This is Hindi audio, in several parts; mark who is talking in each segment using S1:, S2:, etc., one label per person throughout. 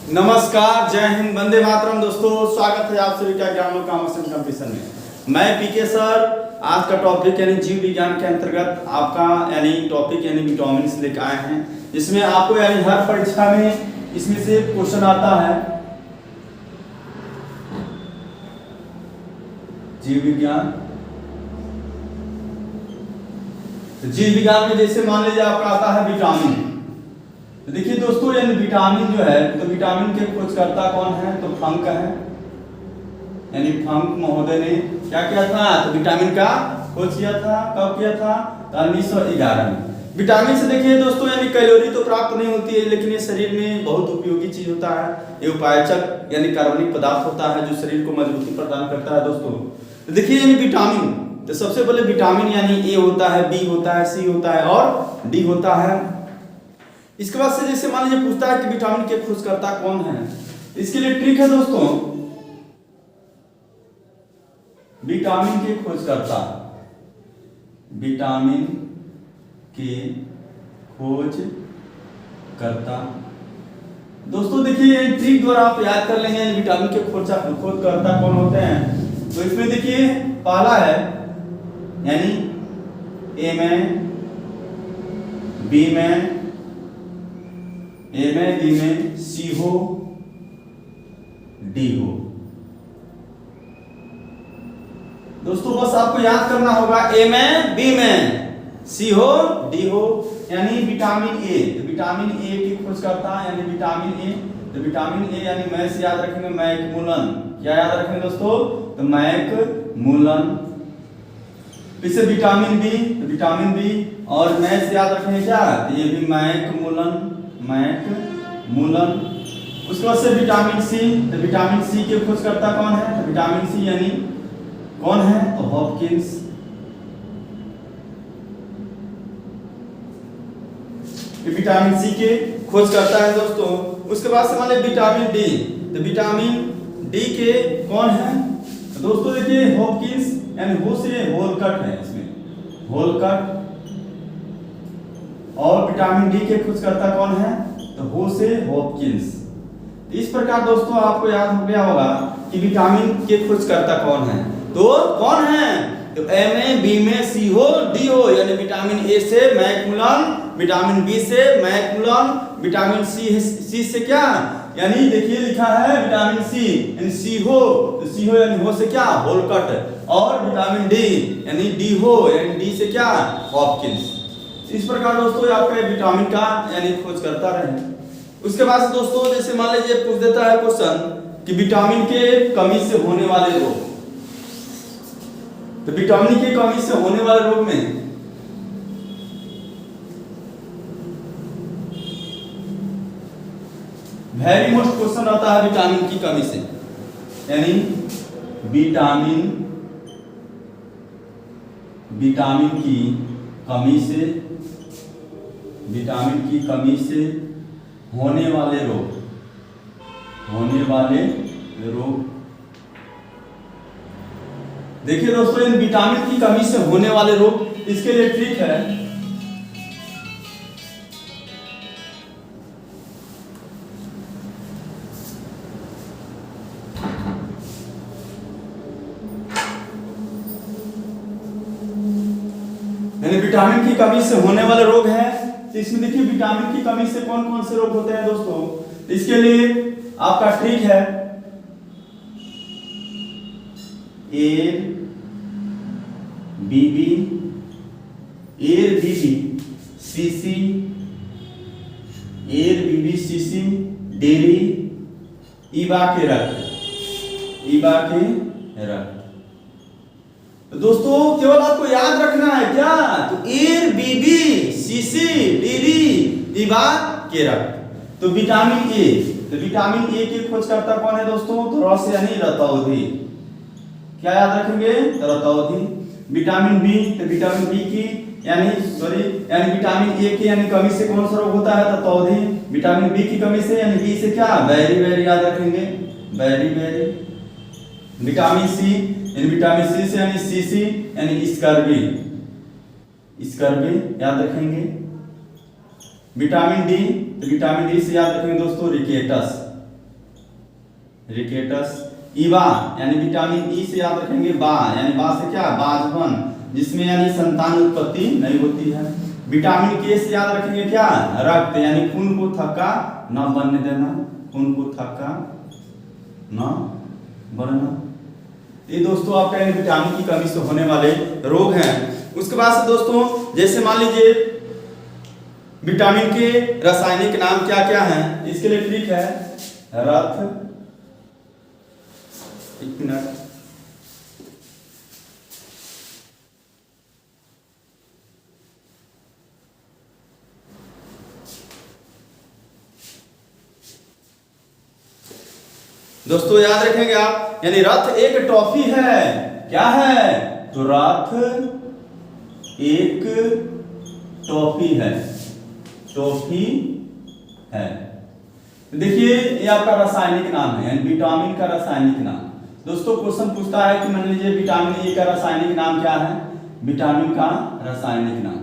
S1: नमस्कार, जय हिंद, वंदे मातरम। दोस्तों, स्वागत है आप सभी का ज्ञान कंपटीशन में। मैं पीके सर। आज का टॉपिक यानी जीव विज्ञान के अंतर्गत आपका यानी टॉपिक यानी विटामिन लेकर आए हैं, जिसमें आपको यानी हर परीक्षा में इसमें से क्वेश्चन आता है। जीव विज्ञान, तो जीव विज्ञान में जैसे मान लीजिए आपका आता है विटामिन। तो देखिए दोस्तों, यानी विटामिन जो है, तो विटामिन के खोजकर्ता कौन है? तो फंक है, यानी फंक महोदय ने क्या किया था? तो विटामिन का खोज किया था। कब किया था? तो 1911 में। विटामिन से देखिए दोस्तों, यानी कैलोरी तो प्राप्त नहीं होती है, लेकिन ये शरीर में बहुत उपयोगी चीज होता है। ये उपायचक यानी कार्बनिक पदार्थ होता है जो शरीर को मजबूती प्रदान करता है। दोस्तों तो देखिए, यानी विटामिन, तो सबसे पहले विटामिन यानी ए होता है, बी होता है, सी होता है और डी होता है। इसके बाद से जैसे मान लीजिए पूछता है कि विटामिन के खोजकर्ता कौन है, इसके लिए ट्रिक है दोस्तों। विटामिन के खोजकर्ता, विटामिन के खोजकर्ता दोस्तों देखिए, ट्रिक द्वारा आप याद कर लेंगे विटामिन के खोजकर्ता कौन होते हैं। तो इसमें देखिए पहला है यानी ए में, बी में, ए में, बी में, सी हो, डी हो। दोस्तों बस आपको याद करना होगा ए में, बी में, सी हो, डी हो, यानी विटामिन ए। तो विटामिन ए की खोजकर्ता यानी विटामिन ए। तो विटामिन ए यानी मैं से याद रखेंगे मैकमूलन। क्या याद रखेंगे दोस्तों? तो मैकमूलन। इसे विटामिन बी, तो विटामिन बी, और मैं से याद रखेंगे क्या? तो ये भी मैकमूलन, मैकमूलन। उसके बाद से विटामिन सी। तो विटामिन सी के खोजकर्ता कौन है? तो विटामिन सी यानी कौन है? तो हॉपकिंस। विटामिन सी के खोजकर्ता है दोस्तों। उसके बाद से मान लीजिए विटामिन डी। तो विटामिन डी के कौन है? तो दोस्तों देखिए हॉपकिंस, यानी हो से होलकट है, इसमें होलकट। और विटामिन डी के खोजकर्ता कौन है? तो हो से हॉपकिंस। इस प्रकार दोस्तों आपको याद हो गया होगा कि विटामिन के खोजकर्ता कौन है। तो कौन है? तो ए में, बी में, सी हो, डी हो, यानी विटामिन ए से मैकमूलन, विटामिन बी से मैकमूलन, विटामिन सी से क्या? यानी देखिए लिखा है विटामिन सी यानी सी हो, तो सी हो यानी हो से क्या? होलकट। और विटामिन डी यानी डी हो, यानी डी से क्या? हॉपकिंस। इस प्रकार दोस्तों आपका विटामिन का यानी खोज करता रहे। उसके बाद से दोस्तों जैसे मान लीजिए पूछ देता है क्वेश्चन कि विटामिन के कमी से होने वाले रोग। तो विटामिन की कमी से होने वाले रोग में वेरी मोस्ट क्वेश्चन आता है विटामिन की कमी से, यानी विटामिन की कमी से, विटामिन की कमी से होने वाले रोग, होने वाले रोग। देखिए दोस्तों, इन विटामिन की कमी से होने वाले रोग, इसके लिए ट्रिक है। यानी विटामिन की कमी से होने वाले रोग है। तो इसमें देखिए विटामिन की कमी से कौन कौन से रोग होते हैं दोस्तों। इसके लिए आपका ट्रिक है एर बीबी, एर बीबी सीसी, एर बीबी सीसी, डेरी, ईबा के रक्त, ईबा के रक्त। तो दोस्तों केवल आपको याद रखना है क्या? तो एर बीबी सीसी डेरी ईबा के रक्त। तो विटामिन ए, तो विटामिन ए के खोजकर्ता कौन है दोस्तों? तो रस यानी रतौधी। क्या याद रखेंगे? तो रतौधी। विटामिन बी, तो विटामिन बी की यानी यानी विटामिन ए की यानी कमी से कौन सा रोग होता है? तो तौधी। विटामिन बी की कमी से यानी बी से क्या? बेरी बेरी याद रखेंगे, बेरी बेरी। विटामिन सी, यानी विटामिन सी से यानी सीसी यानी स्कर्वी, स्कर्वी याद रखेंगे। विटामिन डी, तो विटामिन डी से याद रखेंगे दोस्तों रिकेटस, रिकेटस। ईवा यानी विटामिन ई से याद रखेंगे बा, यानी बा से क्या, बाजपन, जिसमें यानी संतान उत्पत्ति नहीं होती है। विटामिन के से याद रखेंगे क्या, रक्त, यानी खून को थक्का न बनने देना, खून को थक्का न बनना। ये दोस्तों आपका यानी विटामिन की कमी से होने वाले रोग हैं। उसके बाद से दोस्तों जैसे मान लीजिए विटामिन के रासायनिक नाम क्या क्या हैं, इसके लिए ट्रिक है, रथ, एक मिनट, दोस्तों याद रखेंगे आप, यानी रथ एक टॉफी है, क्या है, तो रथ एक टॉफी है, टॉफी है। देखिए ये आपका रासायनिक नाम है, यानी विटामिन का रासायनिक नाम। दोस्तों क्वेश्चन पूछता है कि मान लीजिए विटामिन ए का रासायनिक नाम क्या है, विटामिन का रासायनिक नाम।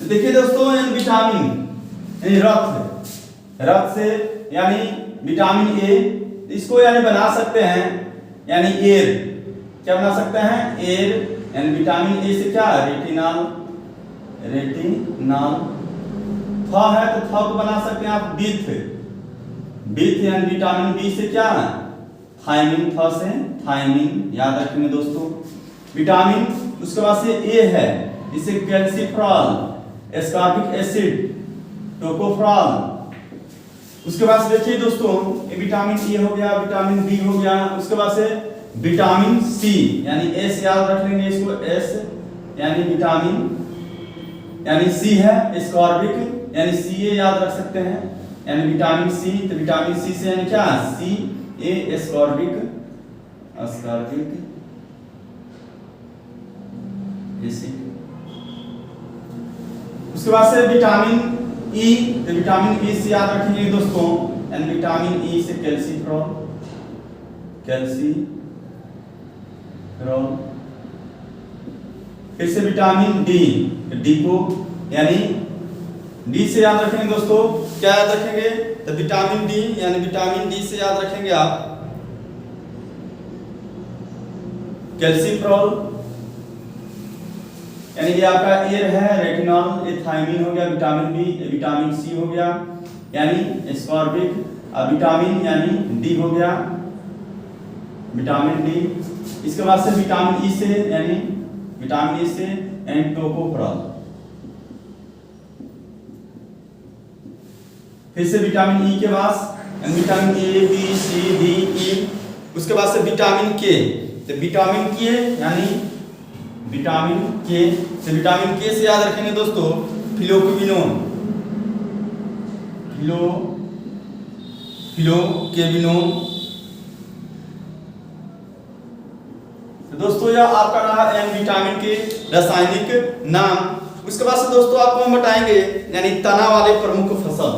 S1: देखिए दोस्तों यानी विटामिन यानी रक्त से यानी विटामिन ए, इसको यानी बना सकते हैं यानी एयर, क्या बना सकते हैं, एयर, यानी विटामिन ए से क्या, रेटिनॉल, रेटिनॉल। थ है तो थ को बना सकते हैं आप बीथ, बीथ यानी विटामिन बी से क्या, थायमिन, थ से थायमिन, याद रखेंगे दोस्तों। विटामिन उसके बाद से ए है, इसे कैल्सिफ्रॉल, एस्कॉर्बिक एसिड, टोकोफेरॉल। उसके बाद से देखिए दोस्तों ये विटामिन ए हो गया, विटामिन बी हो गया। उसके बाद से विटामिन सी, यानी एस याद रख लेंगे इसको, एस यानी विटामिन यानी सी है, एस्कॉर्बिक यानी सी ए याद रख सकते हैं, यानी विटामिन सी, तो विटामिन सी से यानी क्या, सी ए, एस्कॉर्बिक, एस्कॉर्बिक एसिड। उसके बाद से विटामिन ई, तो विटामिन ई से याद रखेंगे दोस्तों, यानी विटामिन ई से कैल्सिफ्रॉल, कैल्सिफ्रॉल। फिर से विटामिन डी, डी को यानी डी से याद रखेंगे दोस्तों, क्या याद रखेंगे, तो विटामिन डी, यानी विटामिन डी से याद रखेंगे आप कैल्सिफ्रॉल, यानी ये आपका एयर है, रेटिनॉल, ये थायमिन हो गया, विटामिन बी, विटामिन सी हो गया, यानी एस्कॉर्बिक, विटामिन यानी डी हो गया, विटामिन डी। इसके बाद से विटामिन ई से, यानी विटामिन ई से एंड टोकोफेरॉल। फिर से विटामिन ई के बाद vitamin A, B, C, D, E. उसके बाद से विटामिन के, तो विटामिन के यानी विटामिन के, तो विटामिन के से याद रखेंगे दोस्तों फिलोक्विनोन, फिलोक्विनोन। तो दोस्तों यह आपका रहा विटामिन के रासायनिक नाम। उसके बाद से दोस्तों आपको हम बताएंगे यानी तना वाले प्रमुख फसल।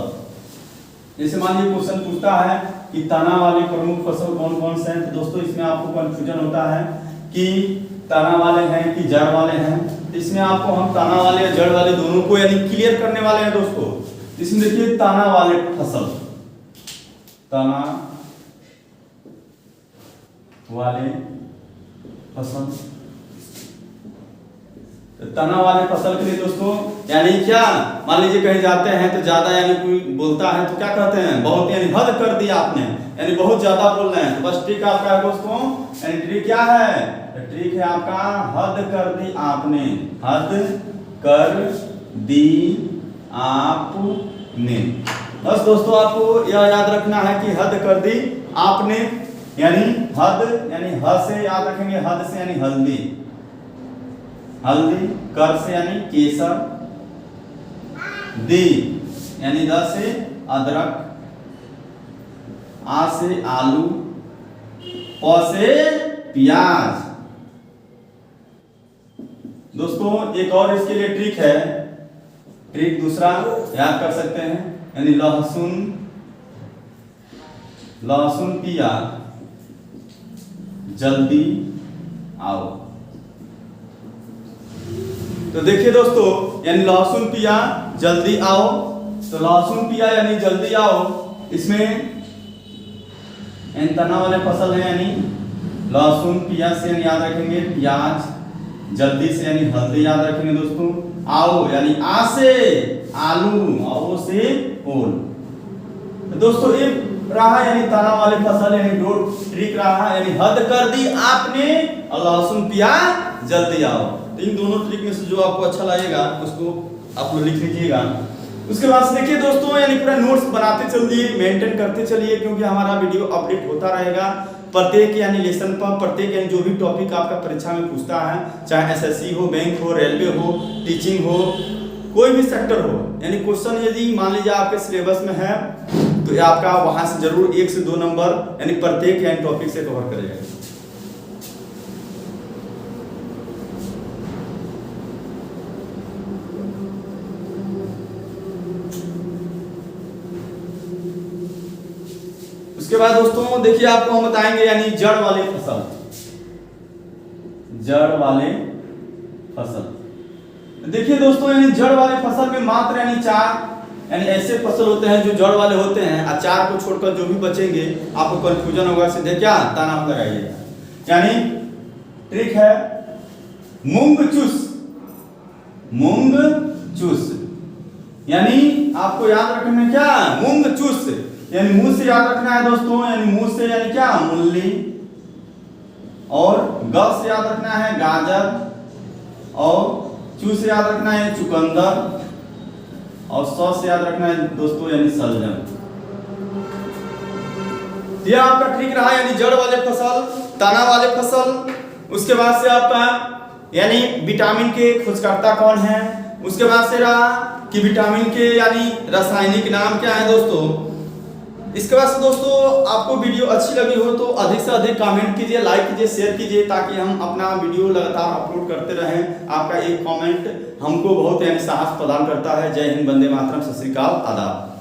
S1: जैसे मान लीजिए क्वेश्चन पूछता है कि तना वाले प्रमुख फसल कौन कौन से हैं, तो दोस्तों इसमें आपको कंफ्यूजन होता है कि तना वाले हैं कि जड़ वाले हैं। तो इसमें आपको हम तना वाले या जड़ वाले दोनों को यानी क्लियर करने वाले हैं दोस्तों। इसमें देखिए तना वाले फसल, तना वाले फसल, तना वाले फसल के लिए दोस्तों यानी क्या, मान लीजिए कहीं जाते हैं तो ज्यादा यानी कोई बोलता है तो क्या कहते हैं, बहुत, यानी हद कर दिया आपने, यानी बहुत ज्यादा बोल रहे हैं, तो बस ट्रिक आपका है दोस्तों, यानी ट्रिक क्या है, ट्रिक है आपका हद कर दी आपने, हद कर दी आपने। बस दोस्तों आपको यह याद रखना है कि हद कर दी आपने, यानी हद यानी ह से याद रखेंगे, हद से यानी हल्दी, हल्दी, कर से यानी केसर, दी यानी द से अदरक, आ से आलू, प से प्याज। दोस्तों एक और इसके लिए ट्रिक है, ट्रिक दूसरा याद कर सकते हैं, यानी लहसुन, लहसुन पिया जल्दी आओ। तो देखिए दोस्तों यानी लहसुन पिया जल्दी आओ, तो लहसुन पिया यानी जल्दी आओ, इसमें इन तना वाले फसल है यानी लहसुन पिया से याद रखेंगे प्याज, जल्दी से यानी हल्दी याद रखेंगे दोस्तों। आओ यानी आ से आलू, आओ से ओल। तो दोस्तों ये रहा यानी तना वाले फसल यानी दो ट्रिक रहा यानी हद कर दी आपने और लहसुन प्याज जल्दी आओ। तो इन दोनों ट्रिक में से जो आपको अच्छा लगेगा उसको आप लोग लिख लीजिएगा। उसके बाद से देखिए दोस्तों यानी पूरा नोट्स बनाते चलिए, मेंटेन करते चलिए, क्योंकि हमारा वीडियो अपडेट होता रहेगा प्रत्येक यानी लेसन पर, प्रत्येक यानी जो भी टॉपिक आपका परीक्षा में पूछता है, चाहे एसएससी हो, बैंक हो, रेलवे हो, टीचिंग हो, कोई भी सेक्टर हो, यानी क्वेश्चन यदि मान लीजिए आपके सिलेबस में है तो ये आपका वहां से जरूर 1 से 2 नंबर यानी प्रत्येक यानी टॉपिक से कवर करेगा। उसके बाद दोस्तों देखिए आपको हम बताएंगे यानी जड़ वाले फसल, जड़ वाले फसल। देखिए दोस्तों यानी जड़ वाले फसल में मात्र यानी 4 यानी ऐसे फसल होते हैं जो जड़ वाले होते हैं, और 4 को छोड़कर जो भी बचेंगे आपको कंफ्यूजन होगा, सीधे क्या ताना लगाइएगा। यानी ट्रिक है मूंग चूस, मूंग चूस यानी आपको याद रखना है क्या मूंग चूस यानी मुंह से याद रखना है दोस्तों, यानी मुंह से यानी क्या मूली, और ग से याद रखना है गाजर, और चू से याद रखना है चुकंदर, और स से याद रखना है दोस्तों यानी सलजम। ये आपका ट्रिक रहा यानी जड़ वाले फसल, तना वाले फसल। उसके बाद से आपका यानी विटामिन के खोजकर्ता कौन है, उसके बाद से रहा कि विटामिन के यानी रासायनिक नाम क्या है दोस्तों। इसके बाद से दोस्तों आपको वीडियो अच्छी लगी हो तो अधिक से अधिक कमेंट कीजिए, लाइक कीजिए, शेयर कीजिए, ताकि हम अपना वीडियो लगातार अपलोड करते रहें। आपका एक कमेंट हमको बहुत यानी साहस प्रदान करता है। जय हिंद, वंदे मातरम, सत श्री अकाल, आदाब।